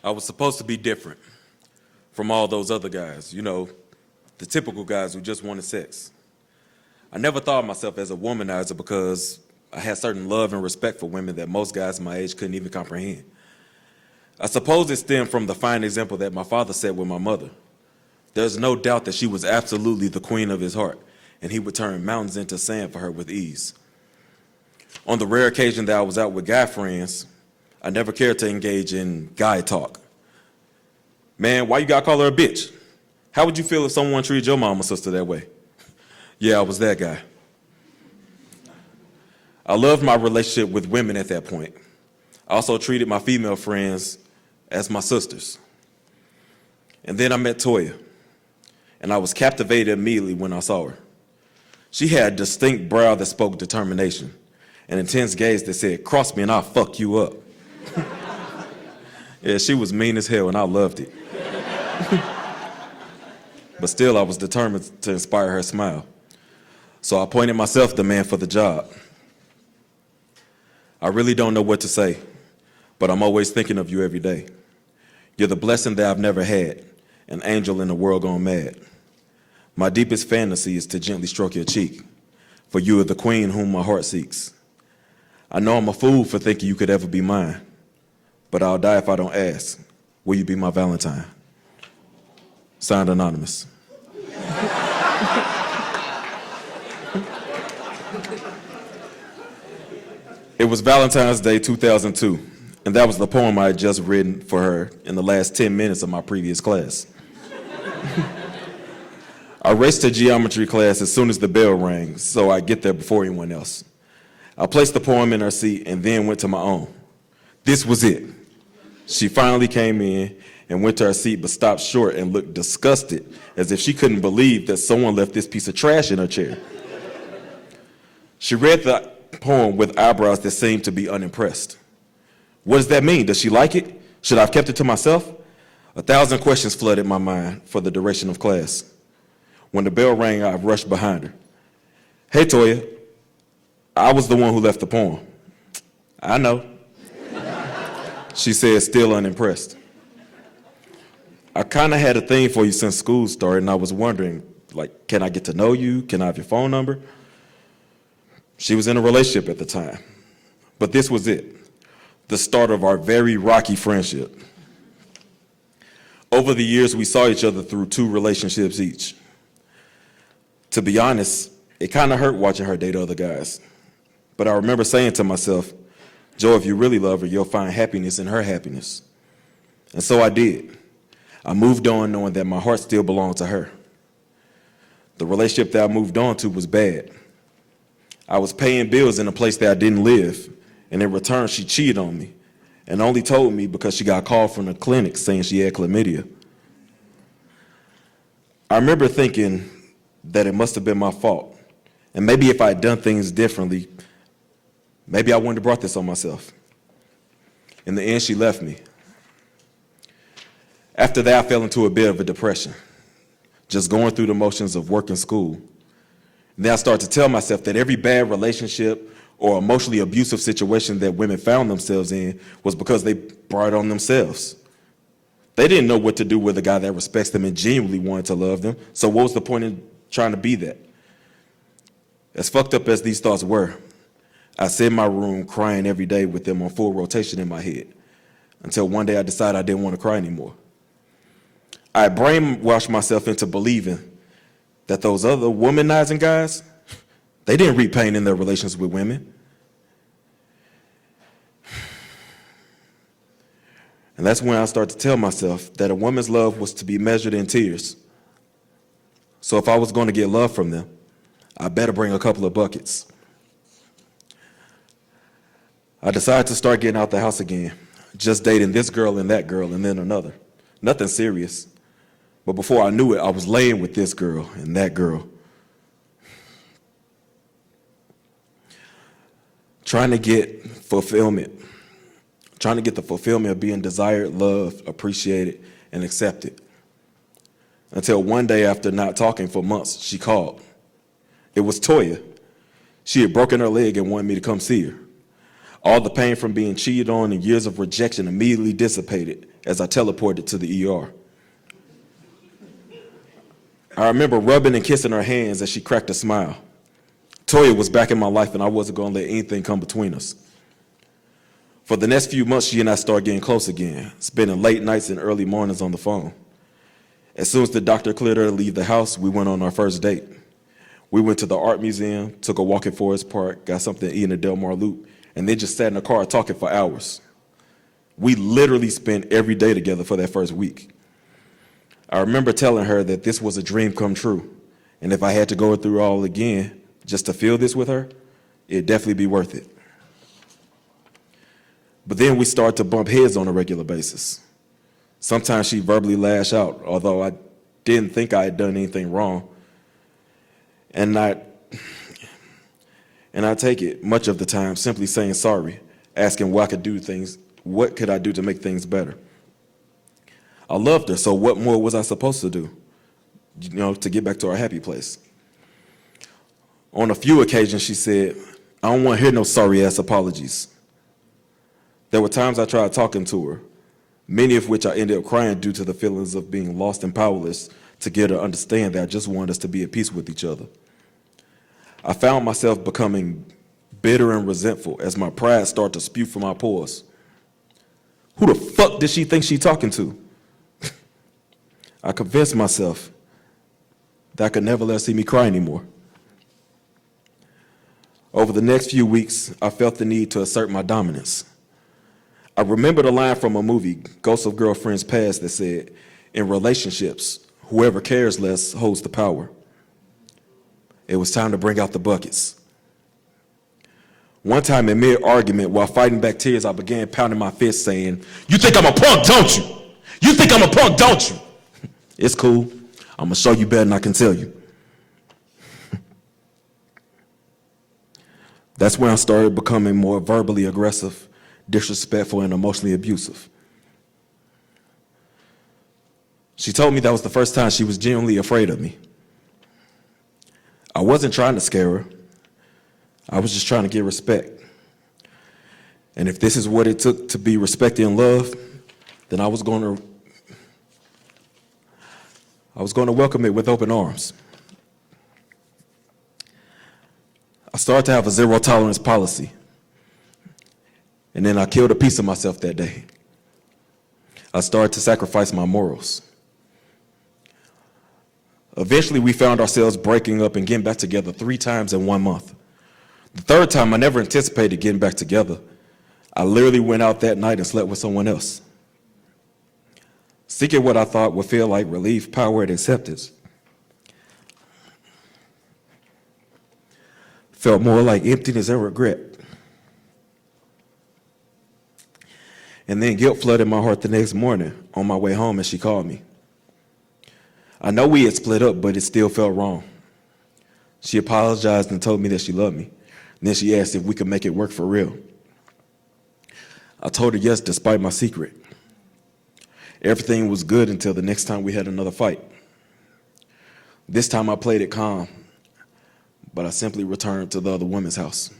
I was supposed to be different from all those other guys, the typical guys who just wanted sex. I never thought of myself as a womanizer because I had certain love and respect for women that most guys my age couldn't even comprehend. I suppose it stemmed from the fine example that my father set with my mother. There's no doubt that she was absolutely the queen of his heart, and he would turn mountains into sand for her with ease. On the rare occasion that I was out with guy friends, I never cared to engage in guy talk. Man, why you gotta call her a bitch? How would you feel if someone treated your mom or sister that way? Yeah, I was that guy. I loved my relationship with women at that point. I also treated my female friends as my sisters. And then I met Toya, and I was captivated immediately when I saw her. She had a distinct brow that spoke determination, an intense gaze that said, "Cross me and I'll fuck you up." Yeah, she was mean as hell, and I loved it. But still, I was determined to inspire her smile. So I appointed myself the man for the job. I really don't know what to say, but I'm always thinking of you every day. You're the blessing that I've never had, an angel in the world gone mad. My deepest fantasy is to gently stroke your cheek, for you are the queen whom my heart seeks. I know I'm a fool for thinking you could ever be mine, but I'll die if I don't ask. Will you be my Valentine? Signed, Anonymous. It was Valentine's Day 2002, and that was the poem I had just written for her in the last 10 minutes of my previous class. I raced to geometry class as soon as the bell rang, so I get there before anyone else. I placed the poem in her seat and then went to my own. This was it. She finally came in and went to her seat but stopped short and looked disgusted, as if she couldn't believe that someone left this piece of trash in her chair. She read the poem with eyebrows that seemed to be unimpressed. What does that mean? Does she like it? Should I have kept it to myself? 1,000 questions flooded my mind for the duration of class. When the bell rang, I rushed behind her. Hey, Toya, I was the one who left the poem. I know, she said, still unimpressed. I kind of had a thing for you since school started, and I was wondering, can I get to know you? Can I have your phone number? She was in a relationship at the time, but this was it, the start of our very rocky friendship. Over the years, we saw each other through 2 relationships each. To be honest, it kind of hurt watching her date other guys. But I remember saying to myself, Joe, if you really love her, you'll find happiness in her happiness. And so I did. I moved on knowing that my heart still belonged to her. The relationship that I moved on to was bad. I was paying bills in a place that I didn't live, and in return, she cheated on me and only told me because she got a call from the clinic saying she had chlamydia. I remember thinking that it must have been my fault, and maybe if I had done things differently, maybe I wouldn't have brought this on myself. In the end, she left me. After that, I fell into a bit of a depression, just going through the motions of work and school. Then I started to tell myself that every bad relationship or emotionally abusive situation that women found themselves in was because they brought it on themselves. They didn't know what to do with a guy that respects them and genuinely wanted to love them, so what was the point in trying to be that? As fucked up as these thoughts were, I sat in my room crying every day with them on full rotation in my head, until one day I decided I didn't want to cry anymore. I brainwashed myself into believing that those other womanizing guys, they didn't reap pain in their relations with women. And that's when I started to tell myself that a woman's love was to be measured in tears. So if I was going to get love from them, I better bring a couple of buckets. I decided to start getting out the house again, just dating this girl and then another. Nothing serious. But before I knew it, I was laying with this girl and that girl. Trying to get the fulfillment of being desired, loved, appreciated, and accepted. Until one day, after not talking for months, she called. It was Toya. She had broken her leg and wanted me to come see her. All the pain from being cheated on and years of rejection immediately dissipated as I teleported to the ER. I remember rubbing and kissing her hands as she cracked a smile. Toya was back in my life, and I wasn't going to let anything come between us. For the next few months, she and I started getting close again, spending late nights and early mornings on the phone. As soon as the doctor cleared her to leave the house, we went on our first date. We went to the art museum, took a walk in Forest Park, got something to eat in the Del Mar Loop, and then just sat in the car talking for hours. We literally spent every day together for that first week. I remember telling her that this was a dream come true, and if I had to go through all again just to feel this with her, it'd definitely be worth it. But then we started to bump heads on a regular basis. Sometimes she'd verbally lash out, although I didn't think I had done anything wrong. And I take it much of the time simply saying sorry, asking what could I do to make things better. I loved her, so what more was I supposed to do, to get back to our happy place? On a few occasions, she said, "I don't want to hear no sorry-ass apologies." There were times I tried talking to her, many of which I ended up crying due to the feelings of being lost and powerless to get her to understand that I just wanted us to be at peace with each other. I found myself becoming bitter and resentful as my pride started to spew from my pores. Who the fuck did she think she talking to? I convinced myself that I could never let her see me cry anymore. Over the next few weeks, I felt the need to assert my dominance. I remembered a line from a movie, Ghosts of Girlfriends Past, that said, "In relationships, whoever cares less holds the power." It was time to bring out the buckets. One time in mid-argument, while fighting back tears, I began pounding my fist saying, "You think I'm a punk, don't you? You think I'm a punk, don't you?" It's cool. I'm going to show you better than I can tell you. That's when I started becoming more verbally aggressive, disrespectful, and emotionally abusive. She told me that was the first time she was genuinely afraid of me. I wasn't trying to scare her. I was just trying to get respect. And if this is what it took to be respected and loved, then I was going to welcome it with open arms. I started to have a zero tolerance policy. And then I killed a piece of myself that day. I started to sacrifice my morals. Eventually, we found ourselves breaking up and getting back together 3 times in 1 month. The third time, I never anticipated getting back together. I literally went out that night and slept with someone else. Seeking what I thought would feel like relief, power, and acceptance felt more like emptiness and regret. And then guilt flooded my heart the next morning on my way home as she called me. I know we had split up, but it still felt wrong. She apologized and told me that she loved me. And then she asked if we could make it work for real. I told her yes, despite my secret. Everything was good until the next time we had another fight. This time I played it calm, but I simply returned to the other woman's house.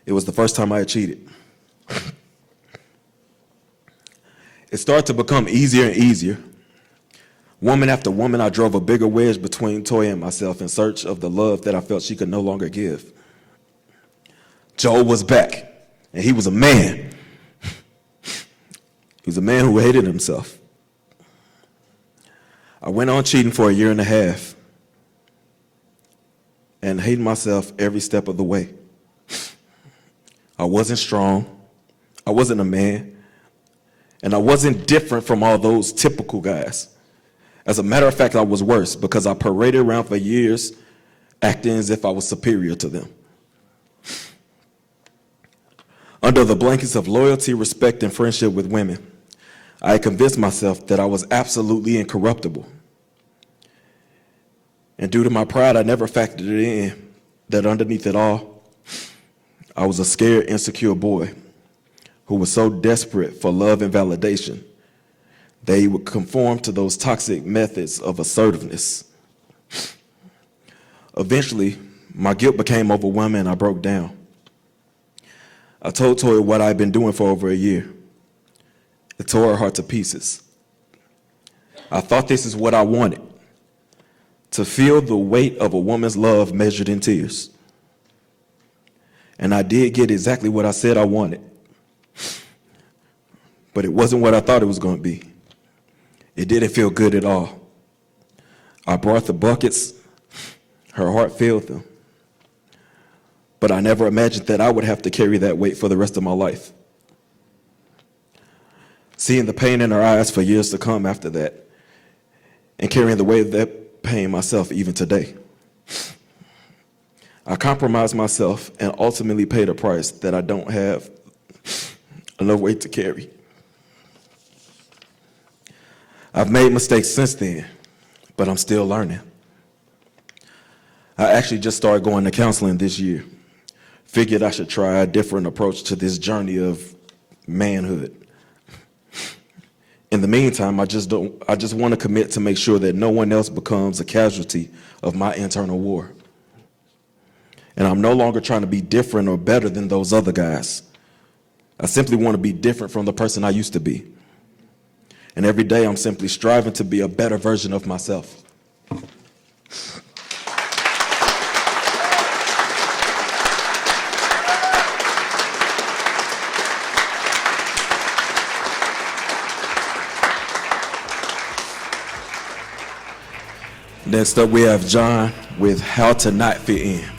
It was the first time I had cheated. It started to become easier and easier. Woman after woman, I drove a bigger wedge between Toya and myself in search of the love that I felt she could no longer give. Joel was back, and he was a man. He was a man who hated himself. I went on cheating for 1.5 years and hated myself every step of the way. I wasn't strong. I wasn't a man. And I wasn't different from all those typical guys. As a matter of fact, I was worse because I paraded around for years acting as if I was superior to them. Under the blankets of loyalty, respect, and friendship with women, I convinced myself that I was absolutely incorruptible. And due to my pride, I never factored it in that underneath it all, I was a scared, insecure boy who was so desperate for love and validation that he would conform to those toxic methods of assertiveness. Eventually, my guilt became overwhelming and I broke down. I told Toya what I'd been doing for over 1 year. It tore her heart to pieces. I thought this is what I wanted, to feel the weight of a woman's love measured in tears. And I did get exactly what I said I wanted. But it wasn't what I thought it was going to be. It didn't feel good at all. I brought the buckets. Her heart filled them. But I never imagined that I would have to carry that weight for the rest of my life. Seeing the pain in her eyes for years to come after that, and carrying the weight of that pain myself even today. I compromised myself and ultimately paid a price that I don't have enough weight to carry. I've made mistakes since then, but I'm still learning. I actually just started going to counseling this year. Figured I should try a different approach to this journey of manhood. In the meantime, I just want to commit to make sure that no one else becomes a casualty of my internal war. And I'm no longer trying to be different or better than those other guys. I simply want to be different from the person I used to be. And every day I'm simply striving to be a better version of myself. Next up, we have John with How to Not Fit In.